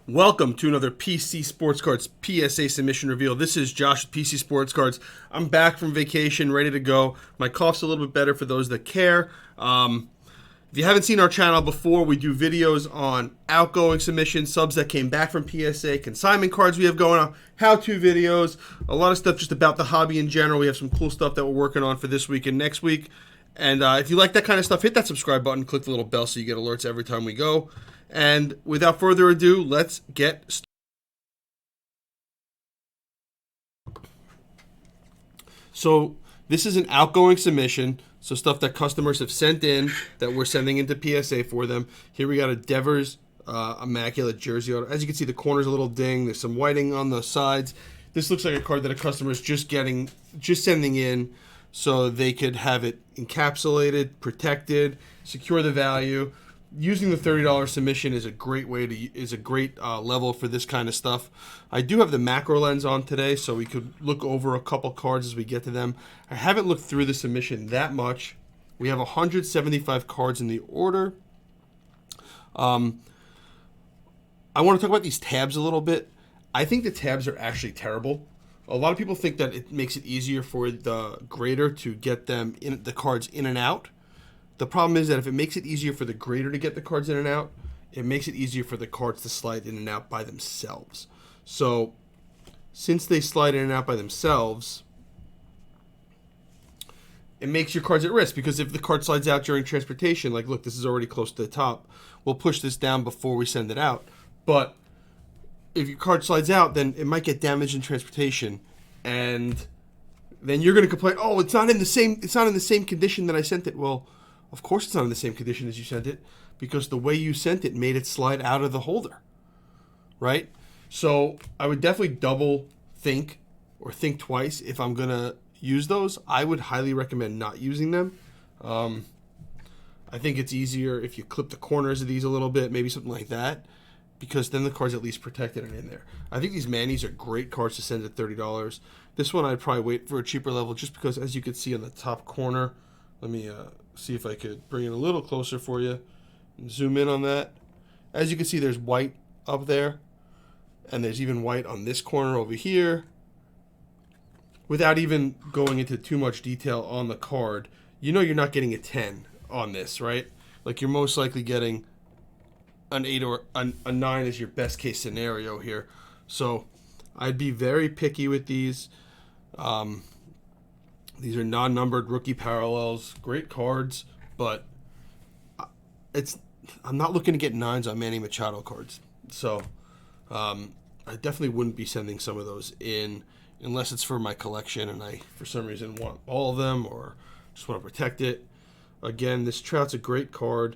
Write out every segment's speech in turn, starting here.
Welcome to another PC Sportscards PSA submission reveal. This is Josh with PC Sportscards. I'm back from vacation, ready to go. My cough's a little bit better for those that care. If you haven't seen our channel before, we do videos on outgoing submissions, subs that came back from PSA, consignment cards we have going on, how-to videos, a lot of stuff just about the hobby in general. We have some cool stuff that we're working on for this week and next week. And if you like that kind of stuff, hit that subscribe button, click the little bell so you get alerts every time we go. And without further ado, let's get started. So this is an outgoing submission, so stuff that customers have sent in that we're sending into PSA for them. Here we got a Devers Immaculate Jersey Auto. As you can see, the corner's a little ding. There's some whiting on the sides. This looks like a card that a customer is just sending in so they could have it encapsulated, protected, secure the value. Using the $30 submission is a great level for this kind of stuff. I do have the macro lens on today, so we could look over a couple cards as we get to them. I haven't looked through the submission that much. We have 175 cards in the order. I want to talk about these tabs a little bit. I think the tabs are actually terrible. A lot of people think that it makes it easier for the grader to get the cards in and out. The problem is that if it makes it easier for the grader to get the cards in and out, it makes it easier for the cards to slide in and out by themselves. So, since they slide in and out by themselves, it makes your cards at risk, because if the card slides out during transportation, like look, this is already close to the top, we'll push this down before we send it out. But if your card slides out, then it might get damaged in transportation, and then you're going to complain, oh, it's not in the same condition that I sent it. Well, of course it's not in the same condition as you sent it, because the way you sent it made it slide out of the holder, right? So I would definitely double think or think twice if I'm going to use those. I would highly recommend not using them. I think it's easier if you clip the corners of these a little bit, maybe something like that, because then the card's at least protected and in there. I think these Mannies are great cards to send at $30. This one I'd probably wait for a cheaper level, just because, as you can see on the top corner, let me see if I could bring it a little closer for you and zoom in on that. As you can see, there's white up there, and there's even white on this corner over here. Without even going into too much detail on the card, you know you're not getting a 10 on this, right? Like, you're most likely getting an 8 or a 9 is your best case scenario here. So I'd be very picky with these. These are non-numbered rookie parallels, great cards, but I'm not looking to get 9s on Manny Machado cards. So I definitely wouldn't be sending some of those in unless it's for my collection and I, for some reason, want all of them or just want to protect it. Again, this Trout's a great card,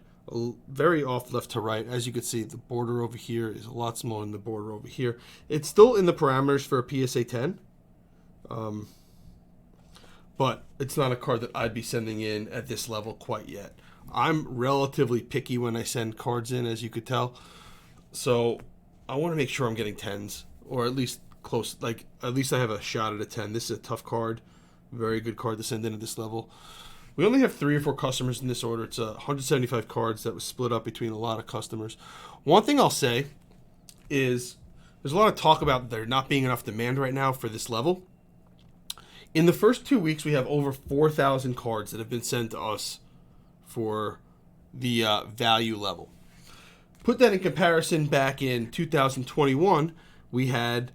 very off left to right. As you can see, the border over here is a lot smaller than the border over here. It's still in the parameters for a PSA 10. But it's not a card that I'd be sending in at this level quite yet. I'm relatively picky when I send cards in, as you could tell. So I want to make sure I'm getting 10s, or at least close. Like, at least I have a shot at a 10. This is a tough card. Very good card to send in at this level. We only have 3 or 4 customers in this order. It's 175 cards that was split up between a lot of customers. One thing I'll say is there's a lot of talk about there not being enough demand right now for this level. In the first 2 weeks, we have over 4,000 cards that have been sent to us for the value level. Put that in comparison, back in 2021, we had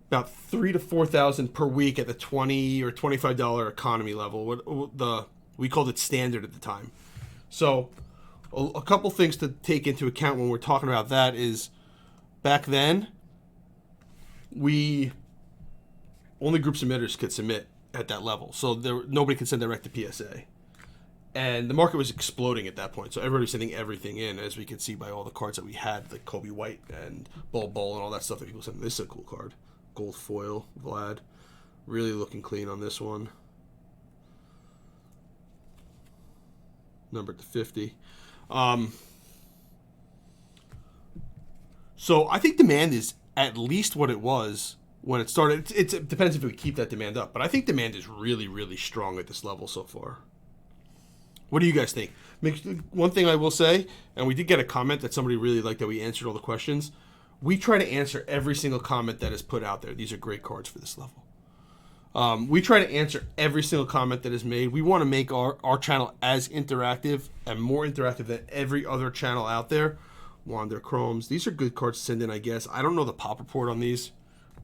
about 3,000 to 4,000 per week at the $20 or $25 economy level. We called it standard at the time. So a couple things to take into account when we're talking about that is, back then, only group submitters could submit at that level. So nobody could send direct to PSA. And the market was exploding at that point. So everybody was sending everything in, as we could see by all the cards that we had, like Kobe White and Bol Bol and all that stuff that people sent. This is a cool card. Gold foil, Vlad. Really looking clean on this one. Numbered to 50. So I think demand is at least what it was when it started. It depends if we keep that demand up, but I think demand is really, really strong at this level so far. What do you guys think? One thing I will say, and we did get a comment that somebody really liked that we answered all the questions. We try to answer every single comment that is put out there. These are great cards for this level. We try to answer every single comment that is made. We want to make our channel as interactive and more interactive than every other channel out there. Wander Chromes. These are good cards to send in, I guess. I don't know the pop report on these,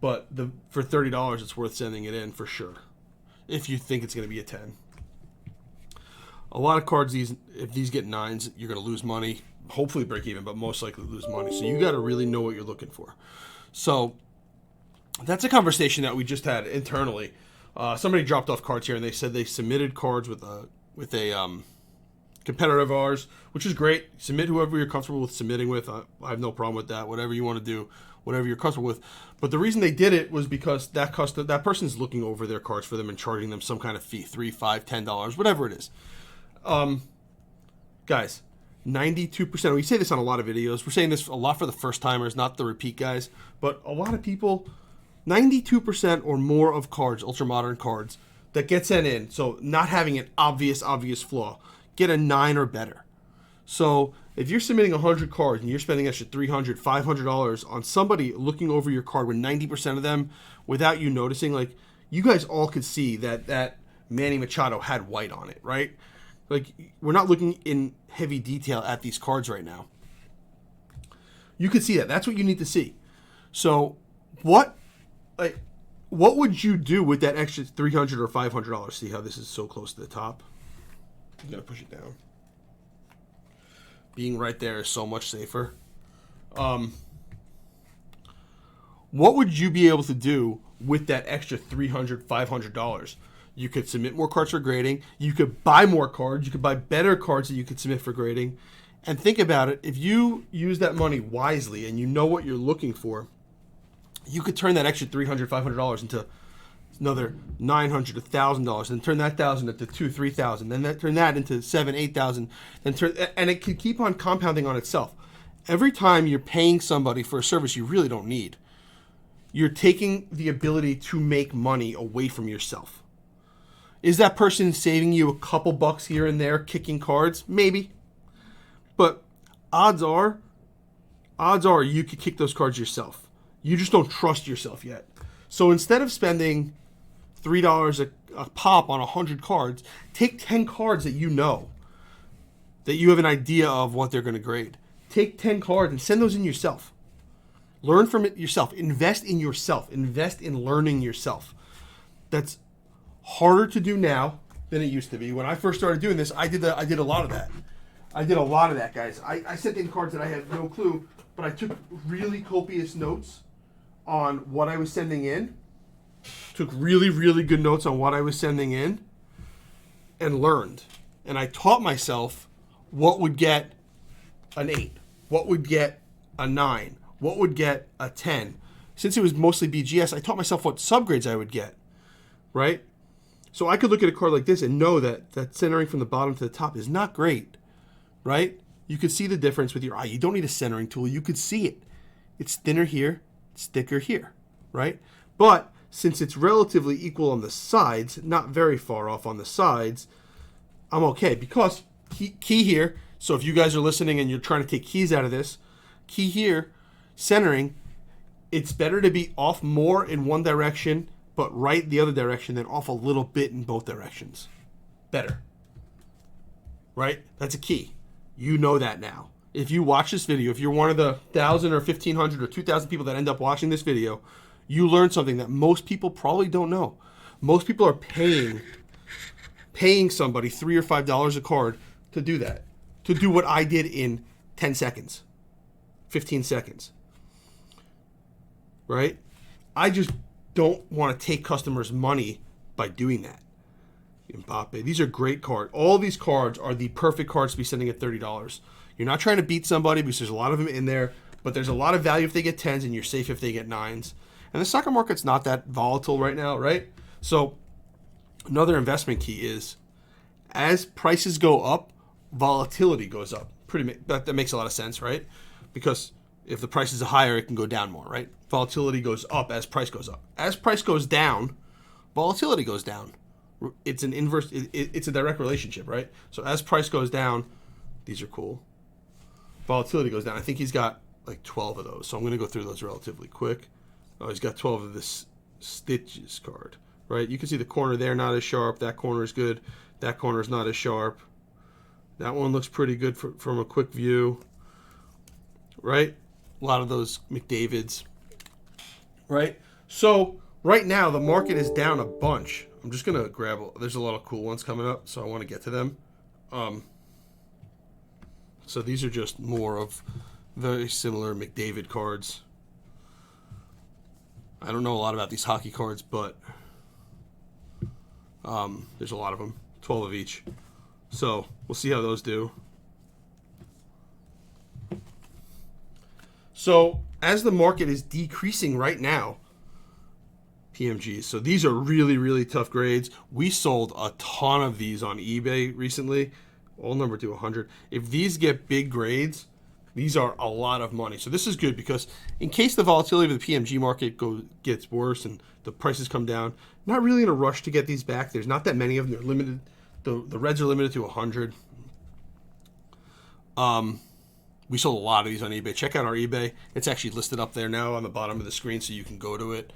but for $30, it's worth sending it in for sure. If you think it's going to be a 10. A lot of cards, if these get 9s, you're going to lose money. Hopefully break even, but most likely lose money. So you got to really know what you're looking for. So that's a conversation that we just had internally. Somebody dropped off cards here, and they said they submitted cards with a competitor of ours, which is great. Submit whoever you're comfortable with submitting with. I have no problem with that. Whatever you want to do, whatever you're comfortable with. But the reason they did it was because that person's looking over their cards for them and charging them some kind of fee, $3, $5, $10, whatever it is. Guys, 92%. We say this on a lot of videos. We're saying this a lot for the first timers, not the repeat guys. But a lot of people, 92% or more of cards, ultra modern cards, that get sent in, so not having an obvious flaw, get a 9 or better. So if you're submitting 100 cards and you're spending extra $300, $500 on somebody looking over your card with 90% of them without you noticing, like, you guys all could see that Manny Machado had white on it, right? Like, we're not looking in heavy detail at these cards right now. You could see that. That's what you need to see. So what would you do with that extra $300 or $500? See how this is so close to the top? I'm going to push it down. Being right there is so much safer. What would you be able to do with that extra $300, $500? You could submit more cards for grading. You could buy more cards. You could buy better cards that you could submit for grading. And think about it. If you use that money wisely and you know what you're looking for, you could turn that extra $300, $500 into another $900, $1,000, and turn that $1,000 into $2,000, $3,000, then turn that into $7,000, $8,000, and it can keep on compounding on itself. Every time you're paying somebody for a service you really don't need, you're taking the ability to make money away from yourself. Is that person saving you a couple bucks here and there, kicking cards? Maybe. But odds are you could kick those cards yourself. You just don't trust yourself yet. So instead of spending $3 a pop on 100 cards, take 10 cards that you know, that you have an idea of what they're going to grade. Take 10 cards and send those in yourself. Learn from it yourself. Invest in yourself. Invest in learning yourself. That's harder to do now than it used to be. When I first started doing this, I did a lot of that. I did a lot of that, guys. I sent in cards that I had no clue, but I took really copious notes on what I was sending in. Took really, really good notes on what I was sending in and learned. And I taught myself what would get an 8, what would get a 9, what would get a 10. Since it was mostly BGS, I taught myself what subgrades I would get, right? So I could look at a card like this and know that centering from the bottom to the top is not great, right? You could see the difference with your eye. You don't need a centering tool. You could see it. It's thinner here, it's thicker here, right? But since it's relatively equal on the sides, not very far off on the sides, I'm okay. Because key here, so if you guys are listening and you're trying to take keys out of this, key here, centering, it's better to be off more in one direction but right the other direction than off a little bit in both directions. Better. Right? That's a key. You know that now. If you watch this video, if you're one of the 1,000 or 1,500 or 2,000 people that end up watching this video, you learn something that most people probably don't know. Most people are paying somebody $3 or $5 a card to do that. To do what I did in 10 seconds. 15 seconds. Right? I just don't want to take customers' money by doing that. Mbappe. These are great cards. All these cards are the perfect cards to be sending at $30. You're not trying to beat somebody because there's a lot of them in there, but there's a lot of value if they get 10s and you're safe if they get 9s. And the soccer market's not that volatile right now, right? So another investment key is as prices go up, volatility goes up. That makes a lot of sense, right? Because if the price is higher, it can go down more, right? Volatility goes up as price goes up. As price goes down, volatility goes down. It's an inverse, it's a direct relationship, right? So as price goes down, these are cool. Volatility goes down. I think he's got like 12 of those. So I'm going to go through those relatively quick. Oh, he's got 12 of this Stitches card, right? You can see the corner there not as sharp. That corner is good. That corner is not as sharp. That one looks pretty good from a quick view, right? A lot of those McDavids, right? So right now the market is down a bunch. I'm just going to grab, there's a lot of cool ones coming up, so I want to get to them. So these are just more of very similar McDavid cards. I don't know a lot about these hockey cards, but there's a lot of them, 12 of each. So we'll see how those do. So as the market is decreasing right now, PMGs. So these are really, really tough grades. We sold a ton of these on eBay recently, all numbered to 100. If these get big grades, these are a lot of money. So this is good because in case the volatility of the PMG market gets worse and the prices come down, not really in a rush to get these back. There's not that many of them. They're limited. The reds are limited to 100. We sold a lot of these on eBay. Check out our eBay. It's actually listed up there now on the bottom of the screen, so you can go to it.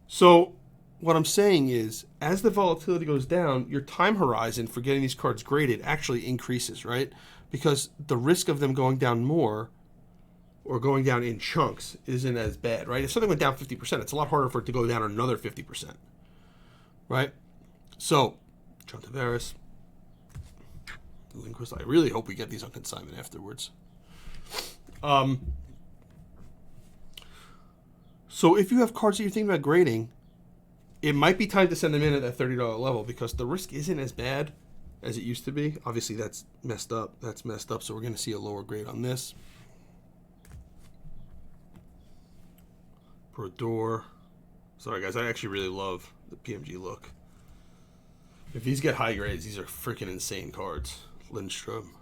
So what I'm saying is, as the volatility goes down, your time horizon for getting these cards graded actually increases, right? Because the risk of them going down more or going down in chunks isn't as bad, right? If something went down 50%, it's a lot harder for it to go down another 50%, right? So, John Tavares, Lindquist, I really hope we get these on consignment afterwards. So if you have cards that you're thinking about grading, it might be time to send them in at that $30 level because the risk isn't as bad as it used to be. Obviously, that's messed up. That's messed up, so we're going to see a lower grade on this. Brodeur. Sorry, guys. I actually really love the PMG look. If these get high grades, these are freaking insane cards. Lindstrom.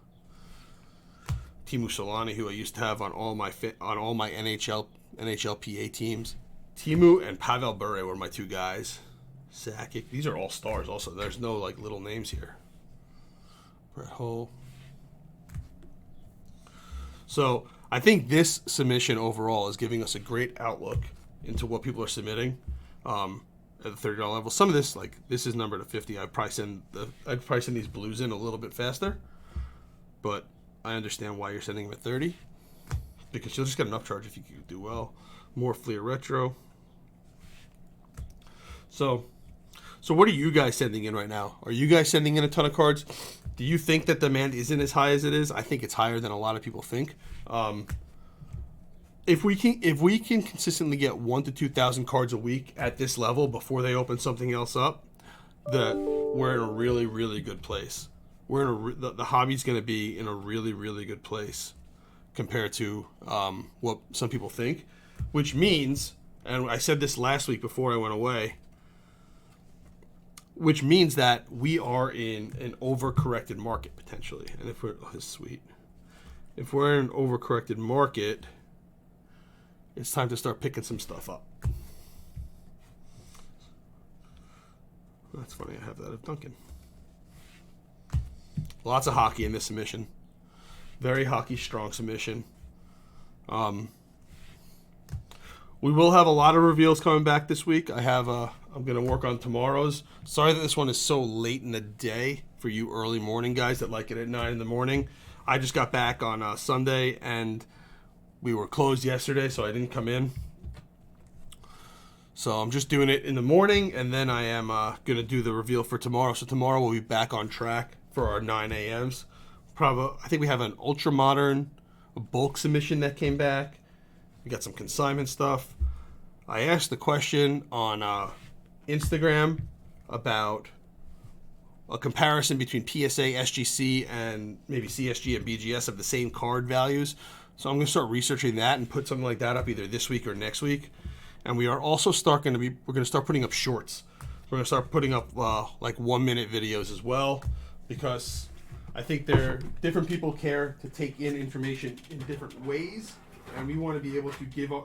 Teemu Solani, who I used to have on all my NHLPA teams. Teemu and Pavel Bure were my two guys. Sakic. These are all stars also. There's no like little names here. Brett Hull. So I think this submission overall is giving us a great outlook into what people are submitting at the $30 level. Some of this, like this is numbered to 50. I'd probably send these blues in a little bit faster, but I understand why you're sending them at 30 because you'll just get an upcharge if you do well. More Fleer Retro. So what are you guys sending in right now? Are you guys sending in a ton of cards? Do you think that demand isn't as high as it is? I think it's higher than a lot of people think. If we can consistently get 1,000 to 2,000 cards a week at this level before they open something else up, we're in a really, really good place. The hobby's going to be in a really, really good place compared to what some people think, which means, and I said this last week before I went away, which means that we are in an overcorrected market potentially. And if we're, oh, this is sweet. If we're in an overcorrected market, it's time to start picking some stuff up. That's funny, I have that of Duncan. Lots of hockey in this submission. Very hockey strong submission. We will have a lot of reveals coming back this week. I'm going to work on tomorrow's. Sorry that this one is so late in the day for you early morning guys that like it at 9 in the morning. I just got back on Sunday and we were closed yesterday, so I didn't come in. So I'm just doing it in the morning, and then I am going to do the reveal for tomorrow. So tomorrow we'll be back on track for our 9 a.m.s. I think we have an ultra modern bulk submission that came back. We got some consignment stuff. I asked the question on Instagram about a comparison between PSA, SGC, and maybe CSG and BGS of the same card values. So I'm going to start researching that and put something like that up either this week or next week. And we are also we're going to start putting up shorts. We're going to start putting up like 1-minute videos as well, because I think different people care to take in information in different ways, and we want to be able to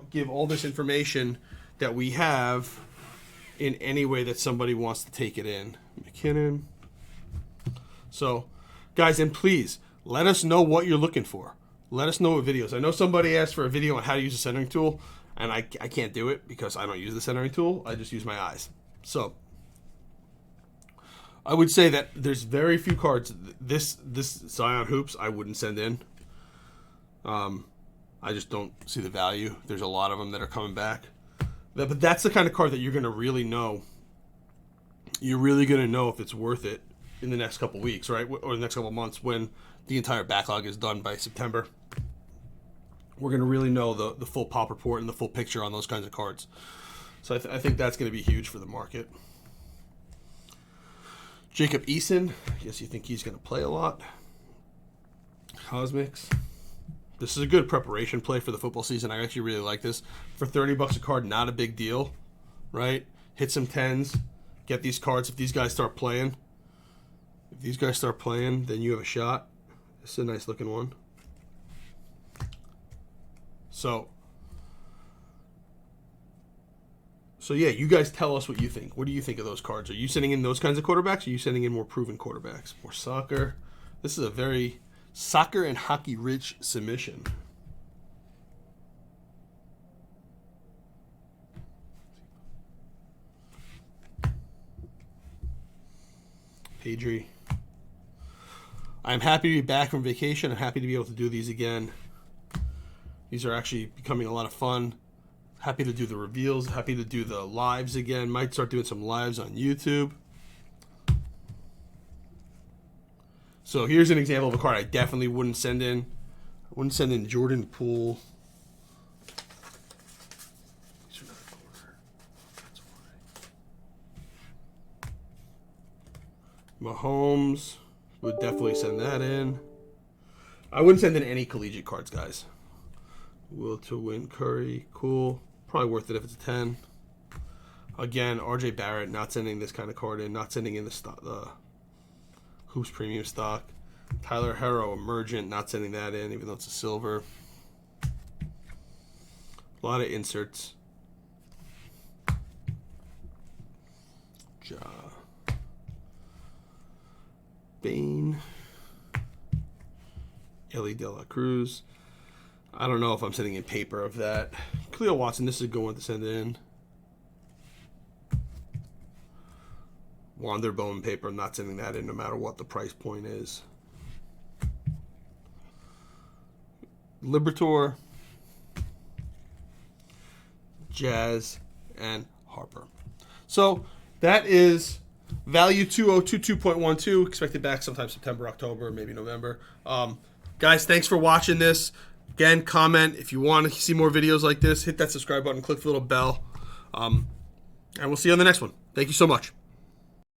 give all this information that we have in any way that somebody wants to take it in. McKinnon. So, guys, and please let us know what you're looking for. Let us know what videos. I know somebody asked for a video on how to use a centering tool, and I can't do it because I don't use the centering tool. I just use my eyes. So I would say that there's very few cards. This Zion Hoops I wouldn't send in. I just don't see the value. There's a lot of them that are coming back. But that's the kind of card that you're going to really know. You're really going to know if it's worth it in the next couple weeks, right? Or the next couple months when the entire backlog is done by September. We're going to really know the full pop report and the full picture on those kinds of cards. So I think that's going to be huge for the market. Jacob Eason, I guess you think he's going to play a lot. Cosmics. This is a good preparation play for the football season. I actually really like this. For $30 a card, not a big deal, right? Hit some 10s. Get these cards if these guys start playing. If these guys start playing, then you have a shot. This is a nice looking one. So yeah, you guys tell us what you think. What do you think of those cards? Are you sending in those kinds of quarterbacks? Or are you sending in more proven quarterbacks? More soccer. This is a very soccer and hockey rich submission. Pedri. I'm happy to be back from vacation. I'm happy to be able to do these again. These are actually becoming a lot of fun. Happy to do the reveals. Happy to do the lives again. Might start doing some lives on YouTube. So here's an example of a card I definitely wouldn't send in. I wouldn't send in Jordan Poole. Mahomes, would definitely send that in. I wouldn't send in any collegiate cards, guys. Will to win Curry, cool. Probably worth it if it's a 10. Again, RJ Barrett, not sending this kind of card in. Not sending in the Hoops Premium stock. Tyler Herro, Emergent, not sending that in, even though it's a silver. A lot of inserts. Bain. Ellie De La Cruz. I don't know if I'm sending in paper of that. Cleo Watson, this is a good one to send in. Wander Bowman paper, I'm not sending that in no matter what the price point is. Libertor, Jazz, and Harper. So that is value 2022.12. Expected back sometime September, October, maybe November. Guys, thanks for watching this. Again, comment if you want to see more videos like this. Hit that subscribe button, click the little bell. And we'll see you on the next one. Thank you so much.